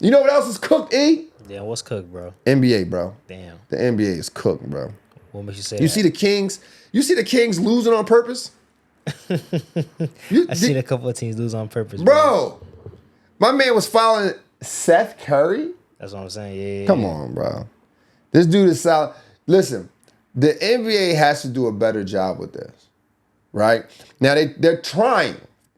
You know what else is cooked, E? Damn, what's cooked, bro? NBA, bro. Damn. The NBA is cooked, bro. What makes you say You that? see the Kings? You see the Kings losing on purpose? I seen a couple of teams lose on purpose, Bro, my man was following Seth Curry. That's what I'm saying. Yeah. Come on, bro. This dude is solid. Listen, the NBA has to do a better job with this, right? Now, they're trying.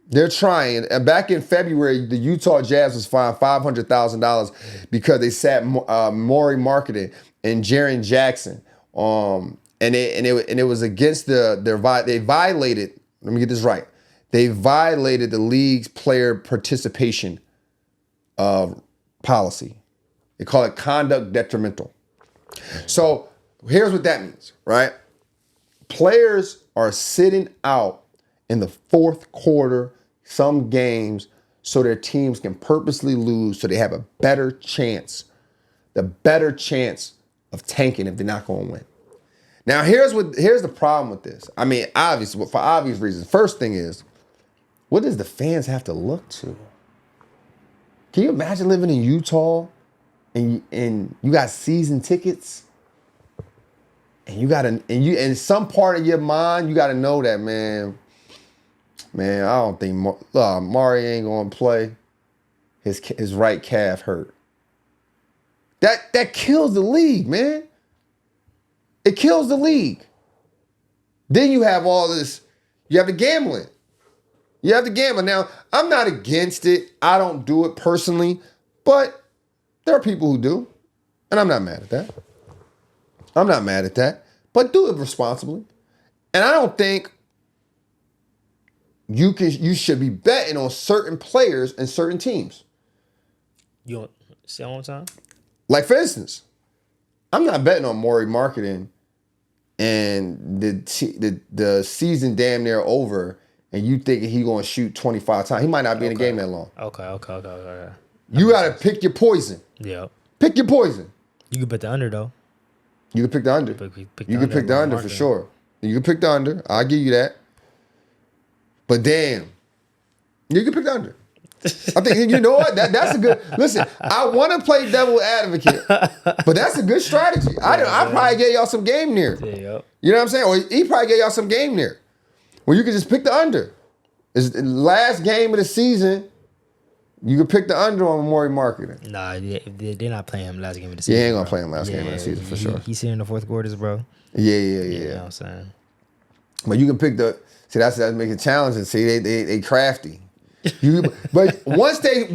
They're trying. And back in February, the Utah Jazz was fined $500,000 because they sat Maury Marketing and Jaren Jackson. And it was against they violated, let me get this right. They violated the league's player participation policy. They call it conduct detrimental. So here's what that means, right? Players are sitting out in the fourth quarter, some games, so their teams can purposely lose so they have a better chance of tanking if they're not going to win. Now, here's the problem with this. I mean, obviously, for obvious reasons. First thing is, what does the fans have to look to? Can you imagine living in Utah and you got season tickets? And you gotta, in some part of your mind, you gotta know that, man, I don't think Maury ain't gonna play. His right calf hurt. That kills the league, man. It kills the league. Then you have all this, you have the gambling. You have the gambling. Now, I'm not against it. I don't do it personally, but there are people who do, and I'm not mad at that. But do it responsibly. And I don't think you should be betting on certain players and certain teams. You want say one more time? Like, for instance, I'm not betting on Maury Marketing and the season damn near over, and you thinking he gonna shoot 25 times. He might not be in the game that long. Okay. You gotta pick your poison. Yeah. Pick your poison. You can bet the under though. You can pick the under. You can pick the under for sure. You can pick the under. I'll give you that. But damn, you can pick the under. I think, you know what? That's a good, listen, I want to play devil advocate, but that's a good strategy. I probably gave y'all some game near. Yeah. You know what I'm saying? Or he probably gave y'all some game near. Where you can just pick the under. It's the last game of the season. You can pick the under on Maury Marketing. Nah, they're not playing him last game of the Yeah, season. ain't gonna play him last game of the season for sure. He's sitting in the fourth quarters, bro. Yeah. You know what I'm saying? But you can pick that's making challenging. See, they crafty. But once they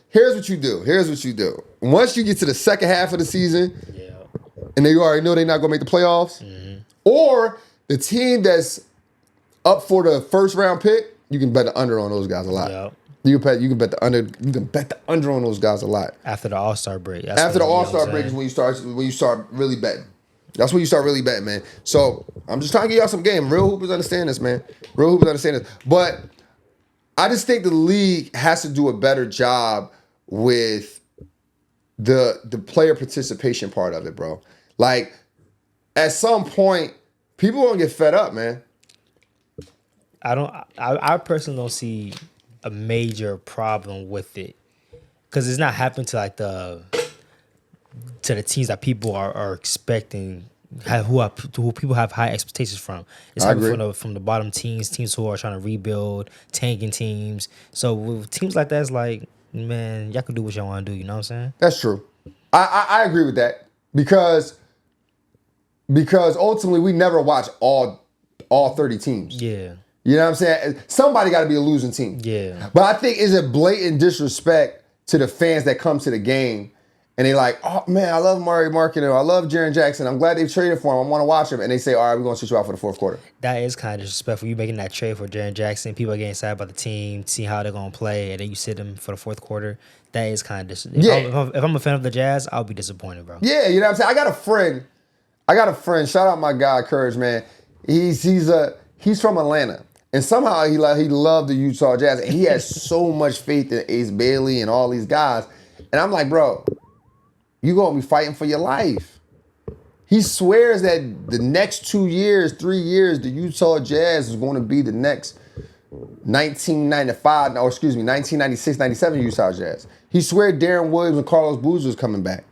here's what you do. Once you get to the second half of the season, and they already know they're not gonna make the playoffs, or the team that's up for the first round pick, you can bet the under on those guys a lot. Yep. You can bet the under. You can bet the under on those guys a lot. After the All-Star break. After the All-Star break is when you start really betting. That's when you start really betting, man. So I'm just trying to give y'all some game. Real hoopers understand this, man. But I just think the league has to do a better job with the player participation part of it, bro. Like, at some point, people are gonna get fed up, man. I personally don't see a major problem with it, because it's not happening to like the teams that people are expecting, who people have high expectations from. It's happening from the bottom teams who are trying to rebuild, tanking teams. So with teams like that, it's like, man, y'all can do what y'all want to do. You know what I'm saying? That's true. I agree with that because ultimately we never watch all 30 teams. Yeah. You know what I'm saying? Somebody got to be a losing team. Yeah. But I think it's a blatant disrespect to the fans that come to the game and they like, oh man, I love Maury Marketing, I love Jaren Jackson. I'm glad they've traded for him. I want to watch him. And they say, all right, we're going to switch you out for the fourth quarter. That is kind of disrespectful. You making that trade for Jaren Jackson, people are getting excited about the team, see how they're going to play, and then you sit them for the fourth quarter. That is kind of disrespectful. Yeah. If I'm a fan of the Jazz, I'll be disappointed, bro. Yeah, you know what I'm saying? I got a friend. Shout out my guy, Courage, man. He's from Atlanta. And somehow he loved the Utah Jazz. And he has so much faith in Ace Bailey and all these guys. And I'm like, bro, you're going to be fighting for your life. He swears that the next 3 years, the Utah Jazz is going to be the next 1996, 97 Utah Jazz. He swear Darren Williams and Carlos Boozer was coming back.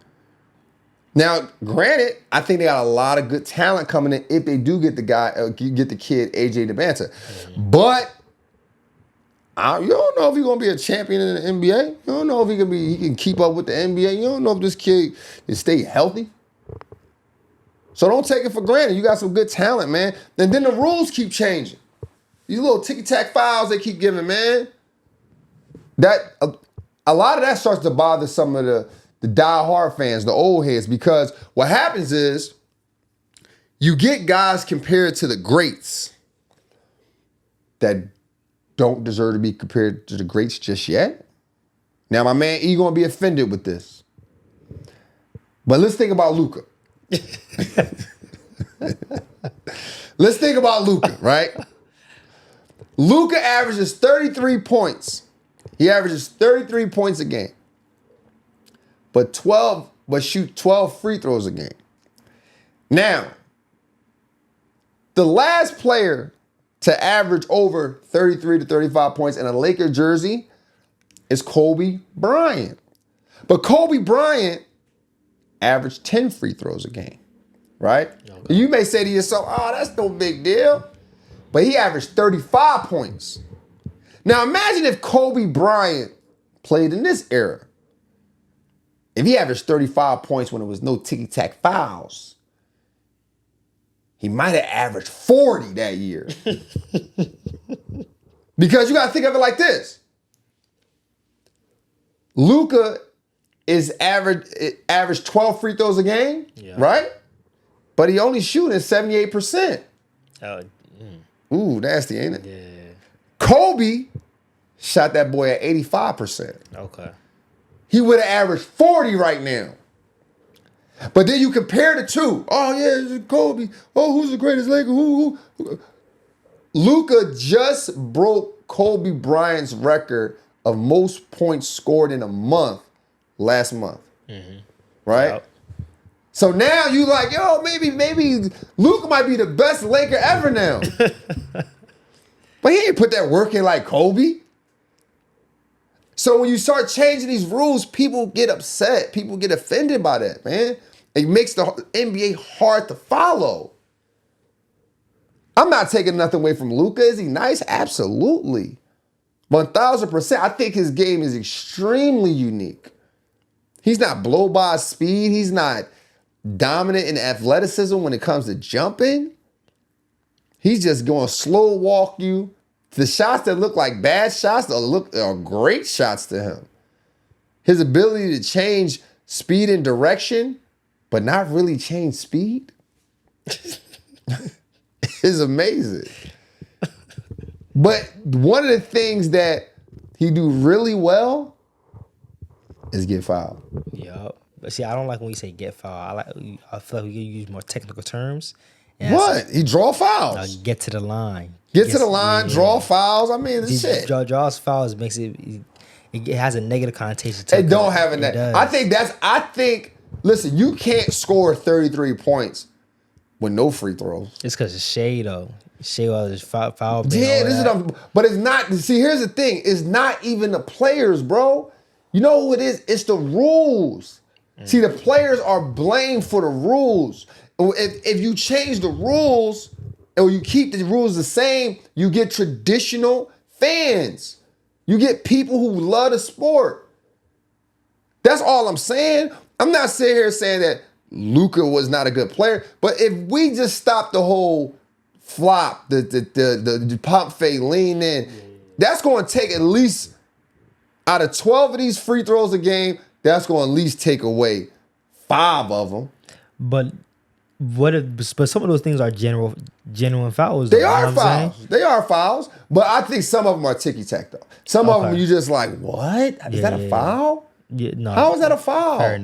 Now, granted, I think they got a lot of good talent coming in if they do get the kid AJ DeBanta. But you don't know if he's gonna be a champion in the NBA. You don't know if he can keep up with the NBA. You don't know if this kid can stay healthy. So don't take it for granted. You got some good talent, man. And then the rules keep changing. These little ticky-tack fouls they keep giving, man. That a lot of that starts to bother some of the die-hard fans, the old heads, because what happens is you get guys compared to the greats that don't deserve to be compared to the greats just yet. Now, my man E gonna be offended with this. But let's think about Luka. Let's think about Luka, right? Luka averages 33 points. He averages 33 points a game. But shoot 12 free throws a game. Now, the last player to average over 33 to 35 points in a Laker jersey is Kobe Bryant. But Kobe Bryant averaged 10 free throws a game, right? Okay. You may say to yourself, oh, that's no big deal. But he averaged 35 points. Now imagine if Kobe Bryant played in this era. If he averaged 35 points when there was no ticky-tack fouls, he might have averaged 40 that year. Because you got to think of it like this. Luka averaged 12 free throws a game, right? But he only shooting 78%. Ooh, nasty, ain't it? Yeah. Kobe shot that boy at 85%. Okay. He would have averaged 40 right now. But then you compare the two. Oh, yeah, it's Kobe. Oh, who's the greatest Laker? Who? Luka just broke Kobe Bryant's record of most points scored in a month last month. Mm-hmm. Right? Yep. So now you like, yo, maybe Luka might be the best Laker ever now. But he ain't put that work in like Kobe. So when you start changing these rules, people get upset. People get offended by that, man. It makes the NBA hard to follow. I'm not taking nothing away from Luka. Is he nice? Absolutely. 1,000%. I think his game is extremely unique. He's not blow by speed. He's not dominant in athleticism when it comes to jumping. He's just going to slow walk you. The shots that look like bad shots are great shots to him. His ability to change speed and direction, but not really change speed, is amazing. But one of the things that he do really well is get fouled. Yep. But see, I don't like when you say get fouled. I feel like we can use more technical terms. What? He draw fouls. Get to the line. Get to the line, draw fouls. I mean, this shit. Draws fouls makes it has a negative connotation to it. It don't have a negative. I think, listen, you can't score 33 points with no free throws. It's because of Shea, though. Shea was foul. Yeah, but it's not. See, here's the thing. It's not even the players, bro. You know who it is? It's the rules. See, the players are blamed for the rules. If you change the rules or you keep the rules the same, you get traditional fans. You get people who love the sport. That's all I'm saying. I'm not sitting here saying that Luka was not a good player, but if we just stop the whole flop, the pump fake, lean in, that's going to take at least, out of 12 of these free throws a game, that's going to at least take away 5 of them. But some of those things are genuine fouls. They are fouls. They are fouls. But I think some of them are ticky-tack, though. Some of them you just like, what? Is that a foul? Yeah, no. How is that a foul? Fair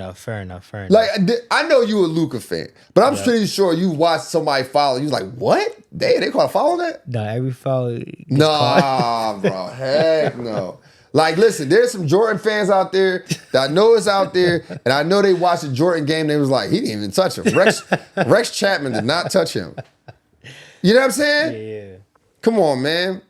enough. Like, I know you a Luka fan, but I'm pretty sure you watched somebody foul and you was like, what? They call a foul on that? No, every foul. Nah, bro. Heck no. Like, listen, there's some Jordan fans out there that I know is out there, and I know they watched the Jordan game. They was like, he didn't even touch him. Rex Chapman did not touch him. You know what I'm saying? Yeah. Come on, man.